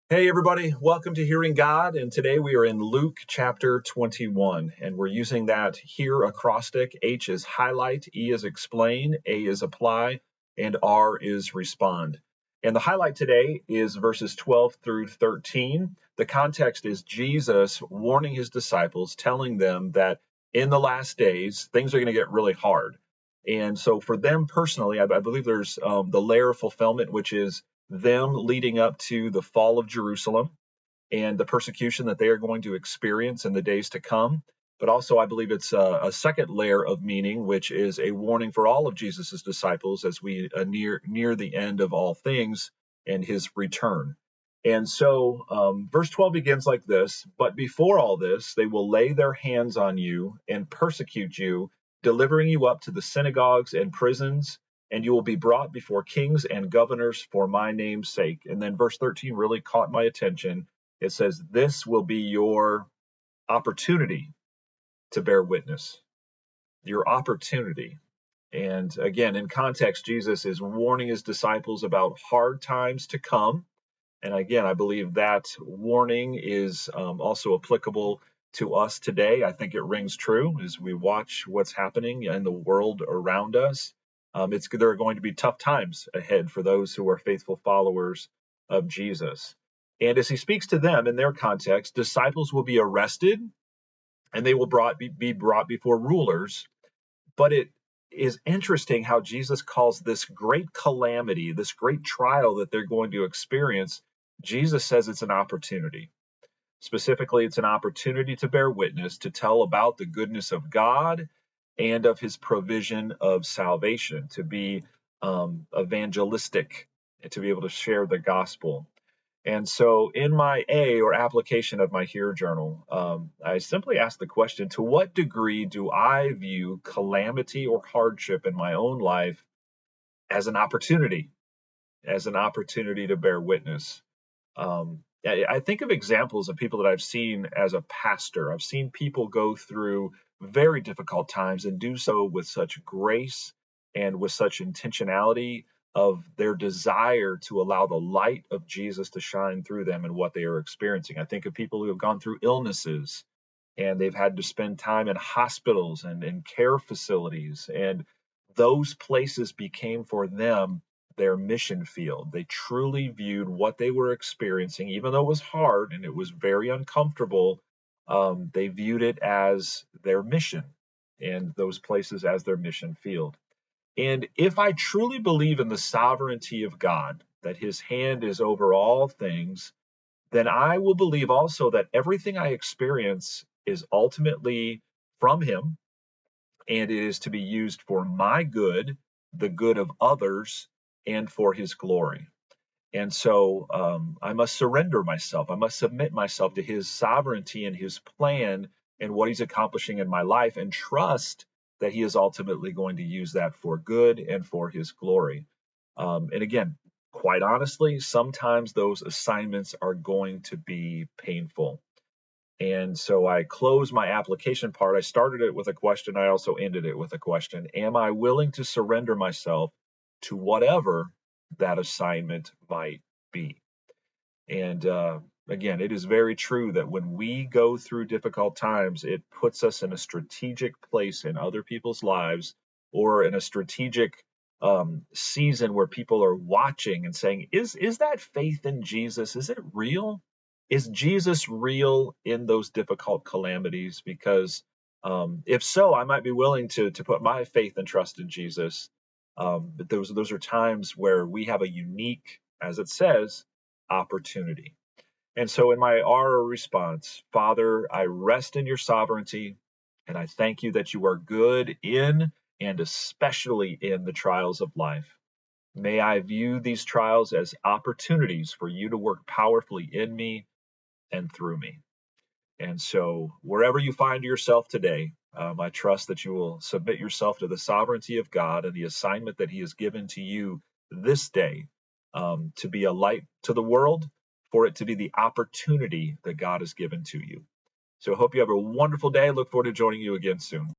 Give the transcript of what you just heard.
Hey, everybody, welcome to Hearing God. And today we are in Luke chapter 21, and we're using that here acrostic. H is highlight, E is explain, A is apply, and R is respond. And the highlight today is verses 12 through 13. The context is Jesus warning his disciples, telling them that in the last days, things are going to get really hard. And so for them personally, I believe there's the layer of fulfillment, which is them leading up to the fall of Jerusalem and the persecution that they are going to experience in the days to come. But also, I believe it's a second layer of meaning, which is a warning for all of Jesus's disciples as we near the end of all things and his return. And so, verse 12 begins like this: But before all this, they will lay their hands on you and persecute you, delivering you up to the synagogues and prisons, and you will be brought before kings and governors for my name's sake. And then verse 13 really caught my attention. It says, This will be your opportunity to bear witness. Your opportunity. And again, in context, Jesus is warning his disciples about hard times to come. And again, I believe that warning is also applicable to us today. I think it rings true as we watch what's happening in the world around us. There are going to be tough times ahead for those who are faithful followers of Jesus. And as he speaks to them in their context, disciples will be arrested and they will be brought before rulers. But it is interesting how Jesus calls this great calamity, this great trial that they're going to experience. Jesus says it's an opportunity. Specifically, it's an opportunity to bear witness, to tell about the goodness of God and of his provision of salvation, to be evangelistic, and to be able to share the gospel. And so in my A, or application of my Here journal, I simply asked the question, to what degree do I view calamity or hardship in my own life as an opportunity, to bear witness? I think of examples of people that I've seen as a pastor. I've seen people go through very difficult times and do so with such grace and with such intentionality of their desire to allow the light of Jesus to shine through them and what they are experiencing. I think of people who have gone through illnesses and they've had to spend time in hospitals and in care facilities, and those places became for them their mission field. They truly viewed what they were experiencing, even though it was hard and it was very uncomfortable. They viewed it as their mission, and those places as their mission field. And if I truly believe in the sovereignty of God, that his hand is over all things, then I will believe also that everything I experience is ultimately from him, and it is to be used for my good, the good of others, and for his glory. And so I must surrender myself. I must submit myself to his sovereignty and his plan and what he's accomplishing in my life, and trust that he is ultimately going to use that for good and for his glory. And again, quite honestly, sometimes those assignments are going to be painful. And so I close my application part. I started it with a question. I also ended it with a question. Am I willing to surrender myself to whatever that assignment might be? And again, it is very true that when we go through difficult times, it puts us in a strategic place in other people's lives, or in a strategic season where people are watching and saying, is that faith in Jesus? Is it real? Is Jesus real in those difficult calamities? Because if so, I might be willing to put my faith and trust in Jesus. But those are times where we have a unique, as it says, opportunity. And so in my R response, Father, I rest in your sovereignty, and I thank you that you are good in and especially in the trials of life. May I view these trials as opportunities for you to work powerfully in me and through me. And so wherever you find yourself today, I trust that you will submit yourself to the sovereignty of God and the assignment that he has given to you this day, to be a light to the world, for it to be the opportunity that God has given to you. So I hope you have a wonderful day. I look forward to joining you again soon.